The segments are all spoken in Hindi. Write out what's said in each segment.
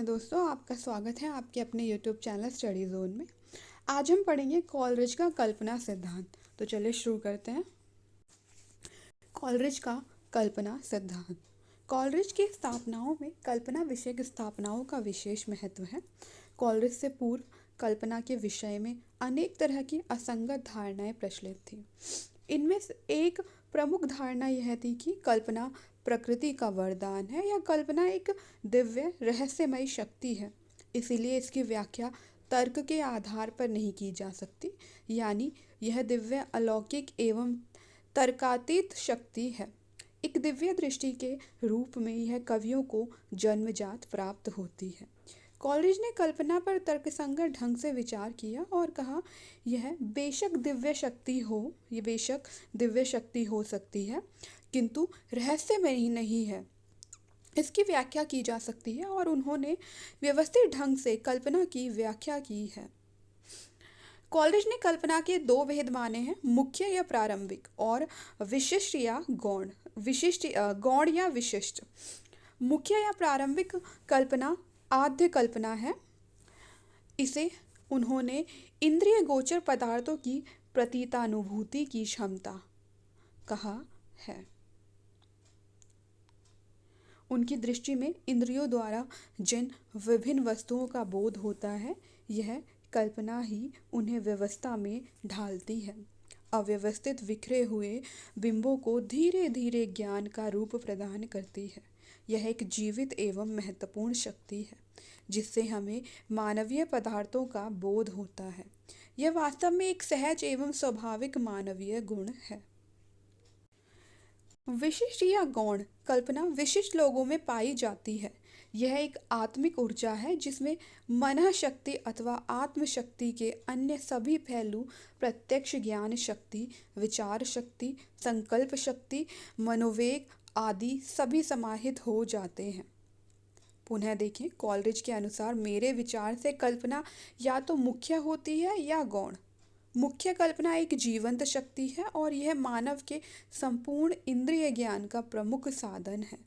दोस्तों, आपका स्वागत है आपके अपने यूट्यूब चैनल स्टडी जोन में। आज हम पढ़ेंगे कॉलरिज का कल्पना सिद्धांत। तो चलिए शुरू करते हैं। कॉलरिज का कल्पना सिद्धांत। कॉलरिज की स्थापनाओं में कल्पना विषय की स्थापनाओं का विशेष महत्व है। कॉलरिज से पूर्व कल्पना के विषय में अनेक तरह की असंगत धारणाएं प्रचलित थी। इनमें से एक प्रमुख धारणा यह थी कि कल्पना प्रकृति का वरदान है या कल्पना एक दिव्य रहस्यमयी शक्ति है, इसीलिए इसकी व्याख्या तर्क के आधार पर नहीं की जा सकती, यानी यह दिव्य अलौकिक एवं तर्कातीत शक्ति है। एक दिव्य दृष्टि के रूप में यह कवियों को जन्मजात प्राप्त होती है। कॉलरिज ने कल्पना पर तर्कसंगत ढंग से विचार किया और कहा यह बेशक दिव्य शक्ति हो सकती है, किंतु रहस्य में ही नहीं है। इसकी व्याख्या की जा सकती है और उन्होंने व्यवस्थित ढंग से कल्पना की व्याख्या की है। कॉलरिज ने कल्पना के दो भेद माने हैं, मुख्य या प्रारंभिक और विशिष्ट या गौण। गौण या विशिष्ट। मुख्य या प्रारंभिक कल्पना आद्य कल्पना है। इसे उन्होंने इंद्रिय गोचर पदार्थों की प्रतीतानुभूति की क्षमता कहा है। उनकी दृष्टि में इंद्रियों द्वारा जिन विभिन्न वस्तुओं का बोध होता है, यह कल्पना ही उन्हें व्यवस्था में ढालती है। अव्यवस्थित बिखरे हुए बिंबों को धीरे धीरे ज्ञान का रूप प्रदान करती है। यह एक जीवित एवं महत्वपूर्ण शक्ति है, जिससे हमें मानवीय पदार्थों का बोध होता है। यह वास्तव में एक सहज एवं स्वाभाविक मानवीय गुण है। विशिष्ट या गौण कल्पना विशिष्ट लोगों में पाई जाती है। यह एक आत्मिक ऊर्जा है जिसमें मन शक्ति अथवा आत्मशक्ति के अन्य सभी पहलू प्रत्यक्ष ज्ञान शक्ति, विचार शक्ति, संकल्प शक्ति, मनोवेग आदि सभी समाहित हो जाते हैं। पुनः देखें, कॉलरिज के अनुसार मेरे विचार से कल्पना या तो मुख्य होती है या गौण। मुख्य कल्पना एक जीवंत शक्ति है और यह मानव के संपूर्ण इंद्रिय ज्ञान का प्रमुख साधन है।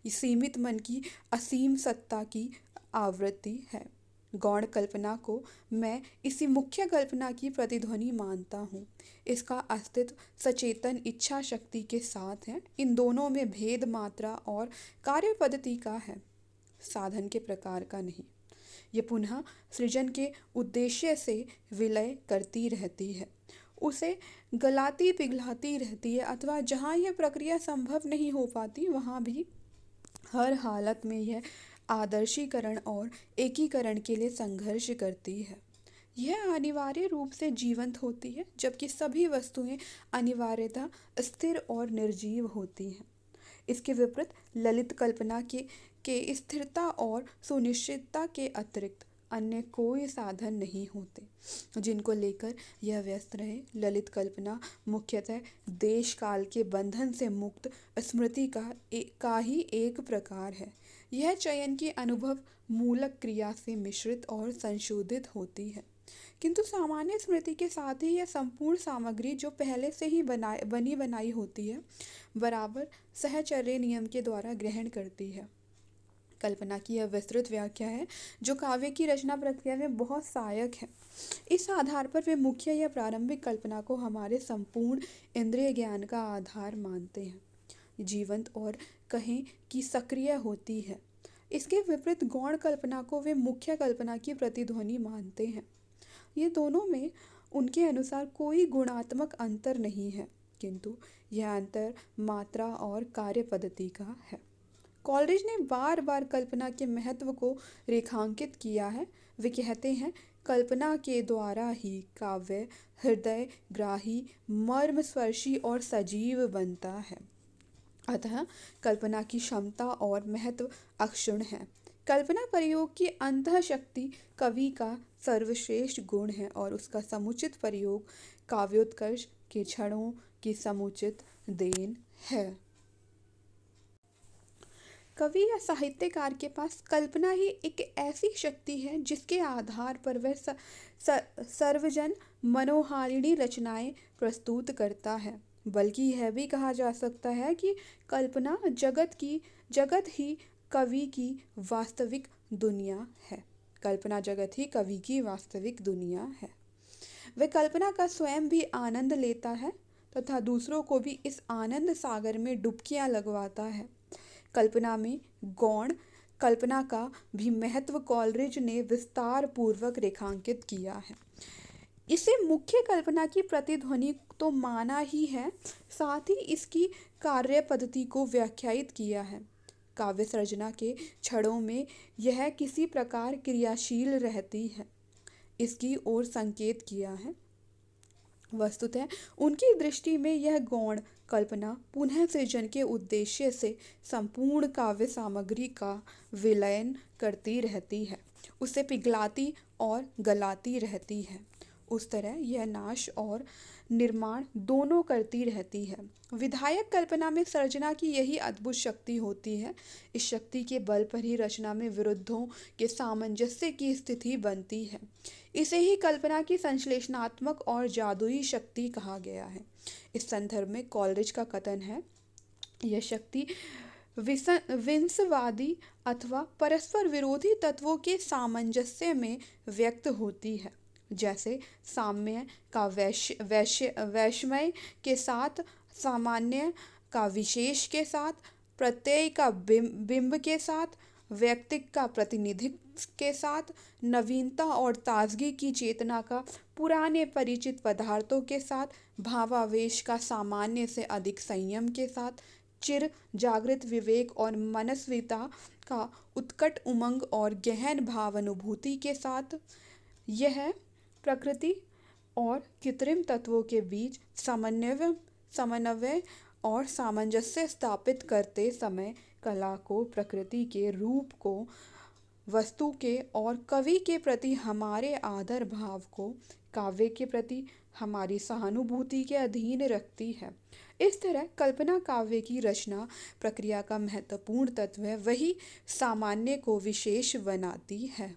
ये सीमित मन की असीम सत्ता की आवृत्ति है। गौण कल्पना को मैं इसी मुख्य कल्पना की प्रतिध्वनि मानता हूँ। इसका अस्तित्व सचेतन इच्छा शक्ति के साथ है। इन दोनों में भेद मात्रा और कार्य पद्धति का है, साधन के प्रकार का नहीं। ये पुनः सृजन के उद्देश्य से विलय करती रहती है, उसे गलाती पिघलाती रहती है, अथवा जहाँ यह प्रक्रिया संभव नहीं हो पाती वहाँ भी हर हालत में यह आदर्शीकरण और एकीकरण के लिए संघर्ष करती है। यह अनिवार्य रूप से जीवंत होती है, जबकि सभी वस्तुएं अनिवार्यतः स्थिर और निर्जीव होती हैं। इसके विपरीत ललित कल्पना के स्थिरता और सुनिश्चितता के अतिरिक्त अन्य कोई साधन नहीं होते जिनको लेकर यह व्यस्त रहे। ललित कल्पना मुख्यतः देश काल के बंधन से मुक्त स्मृति का ही एक प्रकार है। यह चयन की अनुभव मूलक क्रिया से मिश्रित और संशोधित होती है, किंतु सामान्य स्मृति के साथ ही यह संपूर्ण सामग्री जो पहले से ही बनी बनाई होती है, बराबर सहचर्य नियम के द्वारा ग्रहण करती है। कल्पना की यह विस्तृत व्याख्या है जो काव्य की रचना प्रक्रिया में बहुत सहायक है। इस आधार पर वे मुख्य या प्रारंभिक कल्पना को हमारे संपूर्ण इंद्रिय ज्ञान का आधार मानते हैं। जीवंत और कहें कि सक्रिय होती है। इसके विपरीत गौण कल्पना को वे मुख्य कल्पना की प्रतिध्वनि मानते हैं। ये दोनों में उनके अनुसार कोई गुणात्मक अंतर नहीं है, किंतु यह अंतर मात्रा और कार्य पद्धति का है। कॉलरिज ने बार बार कल्पना के महत्व को रेखांकित किया है। वे कहते हैं, कल्पना के द्वारा ही काव्य हृदय ग्राही, मर्म स्पर्शी और सजीव बनता है। अतः कल्पना की क्षमता और महत्व अक्षुण्ण है। कल्पना प्रयोग की अंतः शक्ति कवि का सर्वश्रेष्ठ गुण है और उसका समुचित प्रयोग काव्योत्कर्ष के क्षणों की समुचित देन है। कवि या साहित्यकार के पास कल्पना ही एक ऐसी शक्ति है जिसके आधार पर वह सर्वजन मनोहारिणी रचनाएं प्रस्तुत करता है। बल्कि यह भी कहा जा सकता है कि कल्पना जगत ही कवि की वास्तविक दुनिया है। कल्पना जगत ही कवि की वास्तविक दुनिया है। वह कल्पना का स्वयं भी आनंद लेता है तथा दूसरों को भी इस आनंद सागर में डुबकियां लगवाता है। कल्पना में गौण कल्पना का भी महत्व कॉलरिज ने विस्तार पूर्वक रेखांकित किया है। इसे मुख्य कल्पना की प्रतिध्वनि तो माना ही है, साथ ही इसकी कार्य पद्धति को व्याख्यायित किया है। काव्य सर्जना के क्षणों में यह किसी प्रकार क्रियाशील रहती है, इसकी ओर संकेत किया है। वस्तुतः उनकी दृष्टि में यह गौण कल्पना पुनः सृजन के उद्देश्य से संपूर्ण काव्य सामग्री का विलयन करती रहती है, उसे पिघलाती और गलाती रहती है। उस तरह यह नाश और निर्माण दोनों करती रहती है। विधायक कल्पना में सर्जना की यही अद्भुत शक्ति होती है। इस शक्ति के बल पर ही रचना में विरुद्धों के सामंजस्य की स्थिति बनती है। इसे ही कल्पना की संश्लेषणात्मक और जादुई शक्ति कहा गया है। इस संदर्भ में कॉलरिज का कथन है, यह शक्ति विंसवादी अथवा परस्पर विरोधी तत्वों के सामंजस्य में व्यक्त होती है। जैसे साम्य का वैषम्य के साथ, सामान्य का विशेष के साथ, प्रत्यय का बिंब के साथ, व्यक्तिक का प्रतिनिधित्व के साथ, नवीनता और ताजगी की चेतना का पुराने परिचित पदार्थों के साथ, भावावेश का सामान्य से अधिक संयम के साथ, चिर जागृत विवेक और मनस्विता का उत्कट उमंग और गहन भावानुभूति के साथ, यह प्रकृति और कृत्रिम तत्वों के बीच समन्वय और सामंजस्य स्थापित करते समय कला को, प्रकृति के रूप को, वस्तु के और कवि के प्रति हमारे आदर भाव को, काव्य के प्रति हमारी सहानुभूति के अधीन रखती है। इस तरह कल्पना काव्य की रचना प्रक्रिया का महत्वपूर्ण तत्व है, वही सामान्य को विशेष बनाती है।